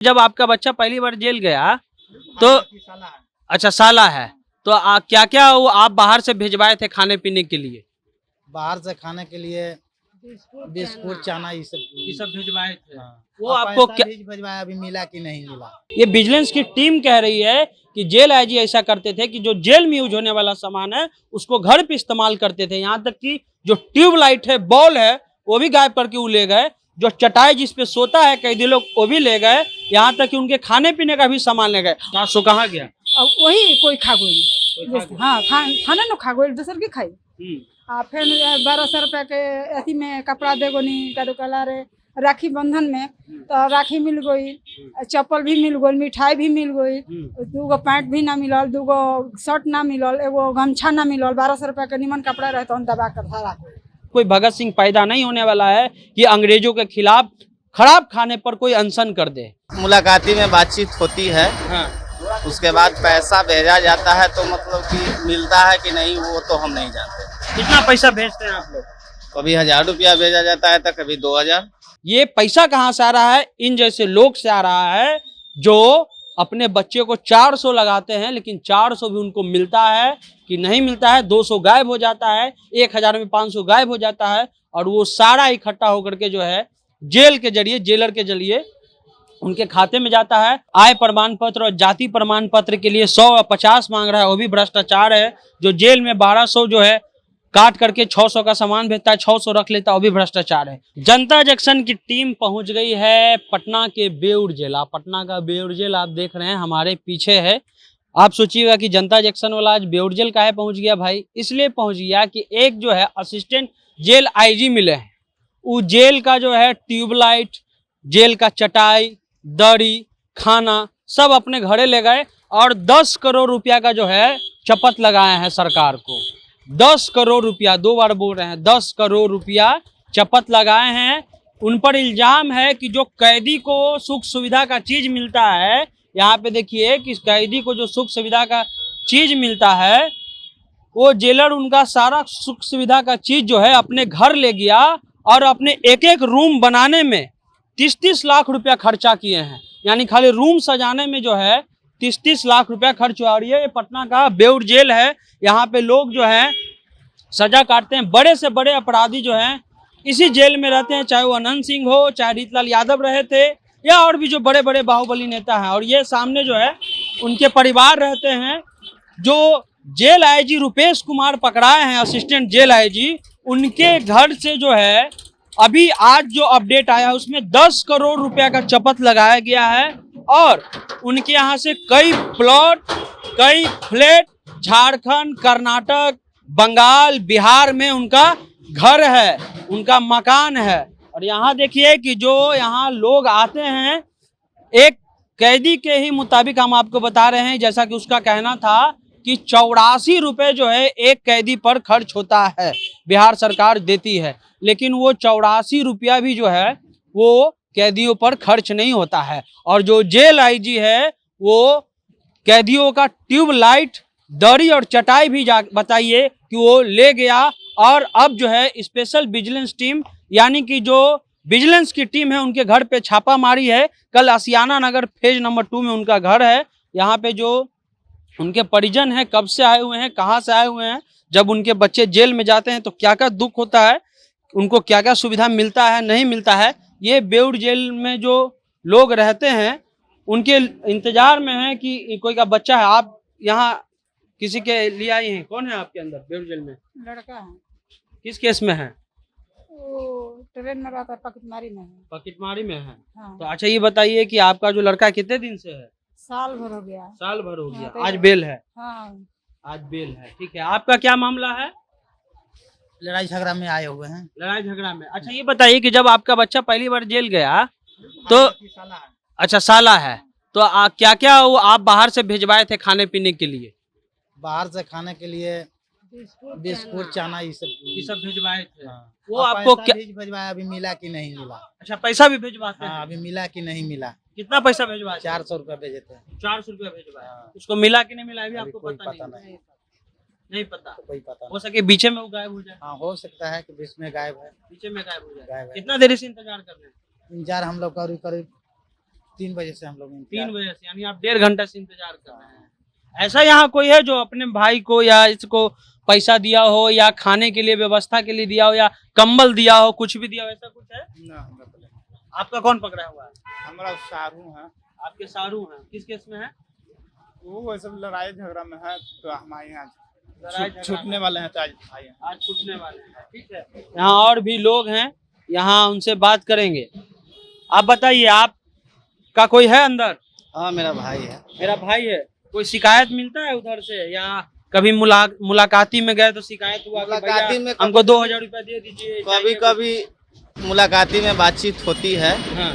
जब आपका बच्चा पहली बार जेल गया तो अच्छा साला है तो क्या क्या वो आप बाहर से भिजवाए थे खाने पीने के लिए? बाहर से खाने के लिए बिस्कुट चना ये सब भिजवाए थे। हाँ। वो आपको क्या भिजवाया, अभी मिला कि नहीं मिला। ये विजिलेंस की टीम कह रही है कि जेल आईजी ऐसा करते थे कि जो जेल में यूज होने वाला सामान है उसको घर पे इस्तेमाल करते थे। यहाँ तक कि जो ट्यूबलाइट है, बॉल है, वो भी गायब करके वो ले गए। जो चटाई जिसपे सोता है कैदी लोग वो भी ले गए। यहाँ तक कि उनके खाने पीने का भी सामान ले गए। सो कहाँ गया? अब वही कोई खा गई। हाँ खाना न खा गई, दूसर के खाई। फिर 1200 रुपया के अथी में कपड़ा दे गो नहीं कदो कला रे राखी बंधन में तो राखी मिल गई, चप्पल भी मिल गई, मिठाई भी मिल गई, 2 पैंट भी ना मिलल, 2 शर्ट ना मिलल, एगो गमछा ना मिलल। 1200 रुपया के निमन कपड़ा रहता दबा कर धरा। कोई भगत सिंह पैदा नहीं होने वाला है कि अंग्रेजों के खिलाफ खराब खाने पर कोई अनशन कर दे। मुलाकाती में बातचीत होती है। हाँ। उसके बाद पैसा भेजा जाता है तो मतलब कि मिलता है कि नहीं वो तो हम नहीं जानते। कितना पैसा भेजते हैं आप लोग? कभी 1000 रुपया भेजा जाता है तो कभी 2000। ये पैसा कहाँ से आ रहा है? इन जैसे लोग से आ रहा है जो अपने बच्चे को 400 लगाते हैं, लेकिन 400 भी उनको मिलता है कि नहीं मिलता है। 200 गायब हो जाता है, 1000 में 500 गायब हो जाता है और वो सारा इकट्ठा होकर के जो है जेल के जरिए, जेलर के जरिए उनके खाते में जाता है। आय प्रमाण पत्र और जाति प्रमाण पत्र के लिए 100 और 50 मांग रहा है, वो भी भ्रष्टाचार है। जो जेल में 1200 जो है काट करके 600 का सामान भेजता है, 600 रख लेता है, वो भी भ्रष्टाचार है। जनता जंक्शन की टीम पहुंच गई है पटना के बेउर जेल। पटना का बेउर जेल आप देख रहे हैं हमारे पीछे है। आप सोचिएगा कि जनता जंक्शन वाला आज बेउर जेल काहे पहुंच गया भाई? इसलिए पहुंच गया कि एक जो है असिस्टेंट जेल आईजी मिले हैं। वो जेल का जो है ट्यूबलाइट, जेल का चटाई, दरी, खाना सब अपने घरे ले गए और 10 करोड़ रुपया का जो है शपथ लगाए हैं सरकार को। 10 करोड़ रुपया, 2 बार बोल रहे हैं, 10 करोड़ रुपया शपथ लगाए हैं। उन पर इल्जाम है कि जो कैदी को सुख सुविधा का चीज मिलता है, यहाँ पे देखिए कि कैदी को जो सुख सुविधा का चीज मिलता है वो जेलर उनका सारा सुख सुविधा का चीज जो है अपने घर ले गया और अपने एक एक रूम बनाने में 30-30 लाख रुपया खर्चा किए हैं। यानी खाली रूम सजाने में जो है 30-30 लाख रुपया खर्च हुआ। और ये पटना का बेउर जेल है। यहाँ पे लोग जो हैं सजा काटते हैं। बड़े से बड़े अपराधी जो हैं इसी जेल में रहते हैं, चाहे वो अनंत सिंह हो, चाहे रीतलाल यादव रहे थे या और भी जो बड़े बड़े बाहुबली नेता हैं। और ये सामने जो है उनके परिवार रहते हैं। जो जेल आईजी रुपेश कुमार पकड़ाए हैं, असिस्टेंट जेल आईजी, उनके घर से जो है अभी आज जो अपडेट आया उसमें 10 करोड़ रुपया का शपथ लगाया गया है। और उनके यहाँ से कई प्लॉट, कई फ्लैट झारखंड, कर्नाटक, बंगाल, बिहार में उनका घर है, उनका मकान है। और यहाँ देखिए कि जो यहाँ लोग आते हैं, एक कैदी के ही मुताबिक हम आपको बता रहे हैं, जैसा कि उसका कहना था कि 84 रुपए जो है एक कैदी पर खर्च होता है, बिहार सरकार देती है। लेकिन वो 84 रुपया भी जो है वो कैदियों पर खर्च नहीं होता है। और जो जेल आईजी है वो कैदियों का ट्यूबलाइट, दरी और चटाई भी बताइए कि वो ले गया। और अब जो है स्पेशल विजिलेंस टीम, यानी कि जो विजिलेंस की टीम है, उनके घर पे छापा मारी है। कल आसियाना नगर फेज नंबर 2 में उनका घर है। यहाँ पे जो उनके परिजन हैं, कब से आए हुए हैं, कहाँ से आए हुए हैं, जब उनके बच्चे जेल में जाते हैं तो क्या क्या दुख होता है, उनको क्या क्या सुविधा मिलता है, नहीं मिलता है, ये बेउर जेल में जो लोग रहते हैं उनके इंतजार में है कि कोई का बच्चा है। आप यहाँ किसी के लिए आई हैं? कौन है आपके अंदर बेउर जेल में? लड़का है। किस केस में है? वो ट्रेन में रहता है, पकिटमारी में है। पकिटमारी में है। हाँ। तो अच्छा ये बताइए कि आपका जो लड़का कितने दिन से है? साल भर हो गया। साल भर हो गया। हाँ, आज बेल है? हाँ। आज बेल है, ठीक है। आपका क्या मामला है? लड़ाई झगड़ा में आए हुए हैं। लड़ाई झगड़ा में। अच्छा ये बताइए कि जब आपका बच्चा पहली बार जेल गया तो अच्छा साला है तो क्या क्या वो आप बाहर से भिजवाए थे खाने पीने के लिए? बाहर से खाने के लिए बिस्कुट चना ये सब भिजवाए थे। हाँ। वो आपको क्या भिजवाया, अभी मिला कि नहीं मिला। अच्छा पैसा भी भिजवाते हैं? हाँ, अभी मिला कि नहीं मिला। कितना पैसा भिजवाए? 400 रुपया भेजे थे। 400 रुपया भिजवाए। हाँ। उसको मिला कि नहीं मिला अभी आपको कोई पता पता नहीं? नहीं पता। कोई पता हो सके बीच में वो गायब हो जाए। हाँ, हो सकता है कि बीच में गायब है। बीच में गायब हो जाए। गायब है। कितना देर से इंतजार कर रहे हैं? इंतजार हम लोग करीब 3 बजे से हम लोग 3 बजे से, यानी आप 1.5 घंटा से इंतजार कर रहे हैं। ऐसा यहाँ कोई है जो अपने भाई को या इसको पैसा दिया हो या खाने के लिए व्यवस्था के लिए दिया हो या कंबल दिया हो, कुछ भी दिया हो, ऐसा कुछ है? आपका कौन पकड़ा हुआ है? हमारा सारू है। आपके सारू हैं, किस केस में है? वो सब लड़ाई झगड़ा में है, तो हमारे यहाँ लड़ाई झगड़ा छूटने वाले हैं, तो आज आए हैं। आज छूटने वाले हैं, ठीक है। यहाँ और भी लोग हैं, यहाँ उनसे बात करेंगे। आप बताइए, आपका कोई है अंदर? हाँ, मेरा भाई है। मेरा भाई है। कोई शिकायत मिलता है उधर से, या कभी मुलाकाती में गए तो शिकायत हुआ कि मुलाकाती भैया में हमको 2000 रुपया दे दीजिए? कभी कभी मुलाकाती में बातचीत होती है, हाँ,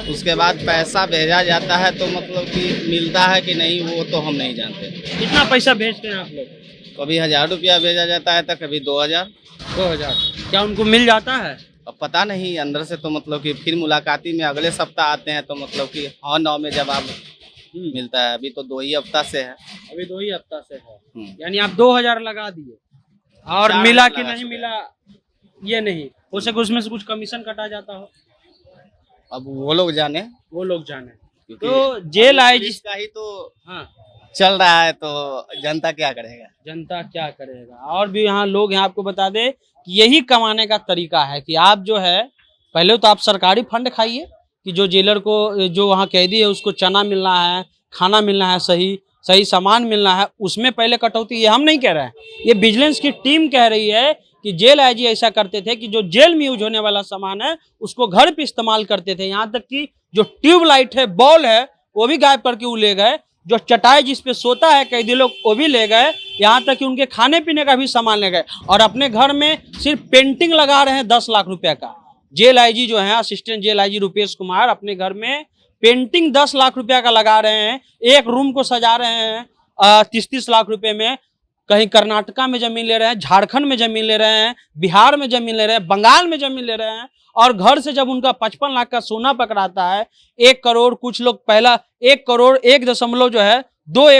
उसके बाद पैसा भेजा जाता है, तो मतलब कि मिलता है कि नहीं वो तो हम नहीं जानते। कितना पैसा भेजते हैं आप लोग? कभी 1000 रुपया भेजा जाता है, तो कभी 2000। 2000। क्या उनको मिल जाता है? अब पता नहीं अंदर से, तो मतलब कि फिर मुलाकाती में अगले सप्ताह आते हैं, तो मतलब कि हाँ 9 में जवाब मिलता है। अभी तो 2 ही हफ्ता से है। अभी 2 ही हफ्ता से है, हम्म। यानी आप 2000 लगा दिए और 4 मिला हजार कि लगा नहीं चुके मिला ये नहीं हो सके, उसमें से कुछ कमीशन कटा जाता हो, अब वो लोग जाने, वो लोग जाने। क्योंकि तो जेल आई पुलिस का ही तो हाँ, चल रहा है, तो जनता क्या करेगा? जनता क्या करेगा। और भी यहाँ लोग हैं, आपको बता दे कि यही कमाने का तरीका है कि आप जो है पहले तो आप सरकारी फंड खाइए कि जो जेलर को, जो वहाँ कैदी है उसको चना मिलना है, खाना मिलना है, सही सामान मिलना है, उसमें पहले कटौती। ये हम नहीं कह रहे हैं, ये विजिलेंस की टीम कह रही है कि जेल आईजी ऐसा करते थे कि जो जेल में यूज होने वाला सामान है उसको घर पे इस्तेमाल करते थे। यहाँ तक कि जो ट्यूबलाइट है, बॉल है, वो भी गायब करके वो ले गए। जो चटाई जिस पे सोता है कैदी लोग, वो भी ले गए। यहाँ तक कि उनके खाने पीने का भी सामान ले गए। और अपने घर में सिर्फ पेंटिंग लगा रहे हैं 10 लाख रुपए का। जेल आईजी जो है, assistant jail IG Rupesh Kumar, अपने घर में पेंटिंग 10 लाख रुपया का लगा रहे हैं। एक रूम को सजा रहे हैं 30-30 लाख रुपए में। कहीं कर्नाटका में जमीन ले रहे हैं, झारखंड में जमीन ले रहे हैं, बिहार में जमीन ले रहे हैं, बंगाल में जमीन ले रहे हैं। और घर से जब उनका 55 लाख का सोना पकड़ाता है, 1 करोड़, कुछ लोग पहला 1 करोड़ 1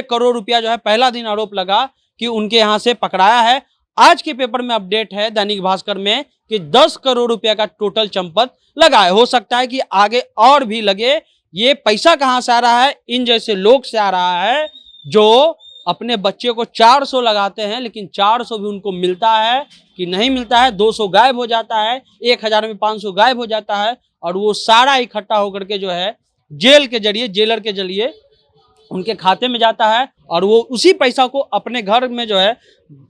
करोड़ रुपया जो है पहला दिन आरोप लगा कि उनके यहाँ से पकड़ाया है। आज के पेपर में अपडेट है दैनिक भास्कर में कि 10 करोड़ रुपया का टोटल चंपत लगा है। हो सकता है कि आगे और भी लगे। ये पैसा कहाँ से आ रहा है? इन जैसे लोग से आ रहा है जो अपने बच्चे को 400 लगाते हैं, लेकिन 400 भी उनको मिलता है कि नहीं मिलता है। 200 गायब हो जाता है, 1000 में 500 गायब हो जाता है। और वो सारा इकट्ठा होकर के जो है जेल के जरिए, जेलर के जरिए उनके खाते में जाता है। और वो उसी पैसा को अपने घर में जो है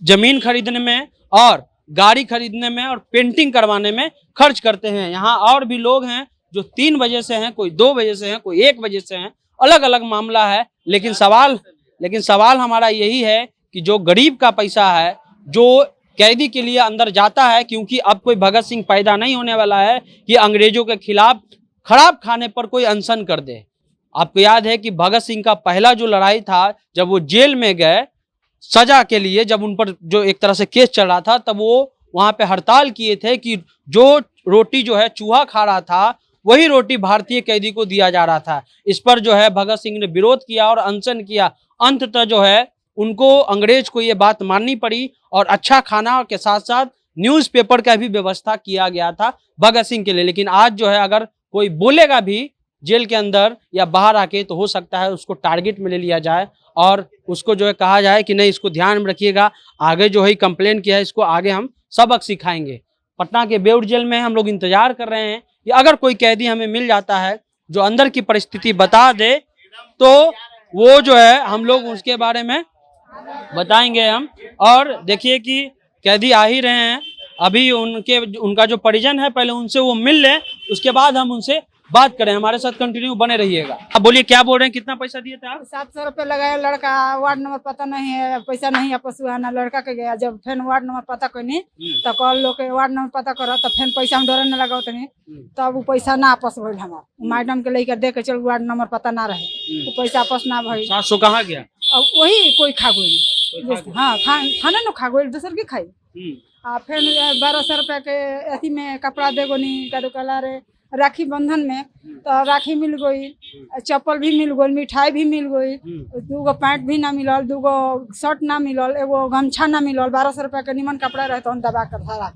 जमीन खरीदने में और गाड़ी खरीदने में और पेंटिंग करवाने में खर्च करते हैं। यहाँ और भी लोग हैं जो 3 बजे से हैं, कोई 2 बजे से हैं, कोई 1 बजे से हैं। अलग अलग मामला है। लेकिन सवाल हमारा यही है कि जो गरीब का पैसा है, जो कैदी के लिए अंदर जाता है, क्योंकि अब कोई भगत सिंह पैदा नहीं होने वाला है कि अंग्रेजों के खिलाफ खराब खाने पर कोई अनशन कर दे। आपको याद है कि भगत सिंह का पहला जो लड़ाई था, जब वो जेल में गए सजा के लिए, जब उन पर जो एक तरह से केस चल रहा था, तब वो वहां पे हड़ताल किए थे कि जो रोटी जो है चूहा खा रहा था, वही रोटी भारतीय कैदी को दिया जा रहा था। इस पर जो है भगत सिंह ने विरोध किया और अनशन किया। अंततः जो है उनको, अंग्रेज को ये बात माननी पड़ी और अच्छा खाना के साथ साथ न्यूज़पेपर का भी व्यवस्था किया गया था भगत सिंह के लिए। लेकिन आज जो है अगर कोई बोलेगा भी जेल के अंदर या बाहर आके, तो हो सकता है उसको टारगेट में ले लिया जाए और उसको जो है कहा जाए कि नहीं, इसको ध्यान में रखिएगा, आगे जो है कंप्लेन किया है इसको आगे हम सबक सिखाएंगे। पटना के बेउर जेल में हम लोग इंतजार कर रहे हैं कि अगर कोई कैदी हमें मिल जाता है जो अंदर की परिस्थिति बता दे, तो वो जो है हम लोग उसके बारे में बताएंगे हम। और देखिए कि कैदी आ ही रहे हैं। अभी उनका जो परिजन है, पहले उनसे वो मिल ले, उसके बाद हम उनसे बात करें। हमारे साथ कंटिन्यू बने रहिएगा। अब बोलिए, क्या बोल रहे हैं? कितना पैसा दिए थे आप? 700 रुपये लगाया। लड़का वार्ड नंबर पता नहीं है, पैसा नहीं आपस हुआ ना। लड़का के गया, जब फिर वार्ड नंबर पता करनी तो कल लोग के वार्ड नंबर पता करो, तो फिर पैसा हम डरे न लगाओ तनी, तब वो पैसा ना आपस भइल। हमार मैडम के लेकर दे के चल, वार्ड नंबर पता ना रहे, वो पैसा आपस ना भइल। 700 कहाँ गया? अब वही कोई खा गई। हाँ, खाना न खा गई, दूसर के खाई। फिर 1200 रुपया के अथी में कपड़ा दे गोनी का दुकाला रे, राखी बंधन में तो राखी मिल गई, चप्पल भी मिल गई, मिठाई भी मिल गई, 2 पैंट भी ना मिलल, 2 शर्ट ना मिलल, एगो गमछा ना मिलल। 1200 रुपया के निमन कपड़ा रहे तो दबा कर धरा।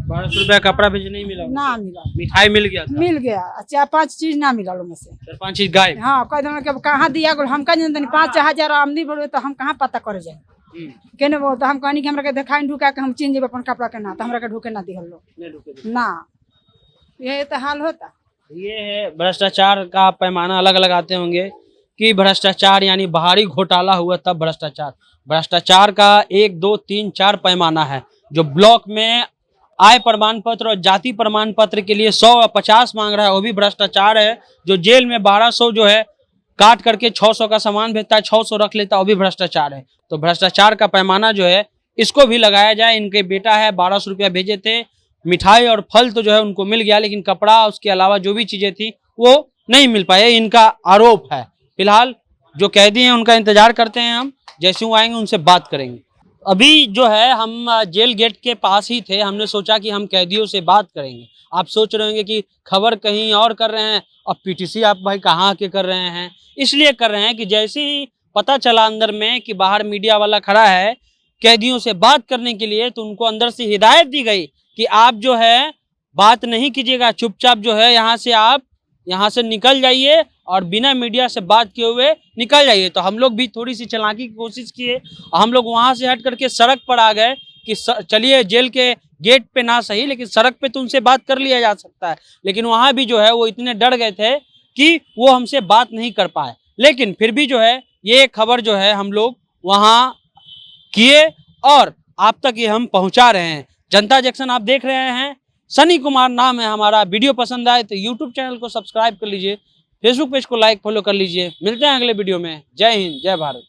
1200 रुपया कपड़ा भेजे नहीं मिला? ना मिला, मिठाई मिल गया था? मिल गया 4-5 चीज ना मिला में से। 4-5 चीज गायब। हाँ कह देना कि कहाँ दिया गो हम कहीं जानते नहीं, 5,000 आमदी बढ़े तो हम कहाँ पता करे जाए केने वो, तो हम कहनी कि हमरा के दिखाई ढुका के हम चीन जेब अपन कपड़ा के ना, तो हमरा के ढुके ना दिहल लो नहीं ढुके थे। ना, ये तो हाल होता। ये है भ्रष्टाचार का पैमाना अलग अलग आते होंगे कि भ्रष्टाचार यानी बाहरी घोटाला हुआ तब भ्रष्टाचार। भ्रष्टाचार का 1, 2, 3, 4 पैमाना है। जो ब्लॉक में आय प्रमाण पत्र और जाति प्रमाण पत्र के लिए 100 और 50 मांग रहा है वो भी भ्रष्टाचार है। जो जेल में 1200 जो है काट करके 600 का सामान भेजता है, 600 रख लेता है, वो भी भ्रष्टाचार है। तो भ्रष्टाचार का पैमाना जो है इसको भी लगाया जाए। इनके बेटा है 1200 रुपया भेजे थे, मिठाई और फल तो जो है उनको मिल गया, लेकिन कपड़ा उसके अलावा जो भी चीजें थी वो नहीं मिल पाए, इनका आरोप है। फिलहाल जो कैदी हैं उनका इंतजार करते हैं हम, जैसे वो आएंगे उनसे बात करेंगे। अभी जो है हम जेल गेट के पास ही थे, हमने सोचा कि हम कैदियों से बात करेंगे। आप सोच रहे होंगे कि खबर कहीं और कर रहे हैं और पीटीसी आप भाई कहाँ के कर रहे हैं। इसलिए कर रहे हैं कि जैसे ही पता चला अंदर में कि बाहर मीडिया वाला खड़ा है कैदियों से बात करने के लिए, तो उनको अंदर से हिदायत दी गई कि आप जो है बात नहीं कीजिएगा, चुपचाप जो है यहाँ से आप यहाँ से निकल जाइए और बिना मीडिया से बात किए हुए निकल जाइए। तो हम लोग भी थोड़ी सी चालाकी की कोशिश किए, हम लोग वहाँ से हट करके सड़क पर आ गए कि चलिए जेल के गेट पे ना सही लेकिन सड़क पे तो उनसे बात कर लिया जा सकता है। लेकिन वहाँ भी जो है वो इतने डर गए थे कि वो हमसे बात नहीं कर पाए। लेकिन फिर भी जो है ये खबर जो है हम लोग वहाँ किए और आप तक ये हम पहुँचा रहे हैं। जनता जंक्शन आप देख रहे हैं, सनी कुमार नाम है हमारा। वीडियो पसंद आए तो यूट्यूब चैनल को सब्सक्राइब कर लीजिए, फेसबुक पेज को लाइक फॉलो कर लीजिए। मिलते हैं अगले वीडियो में। जय हिंद, जय भारत।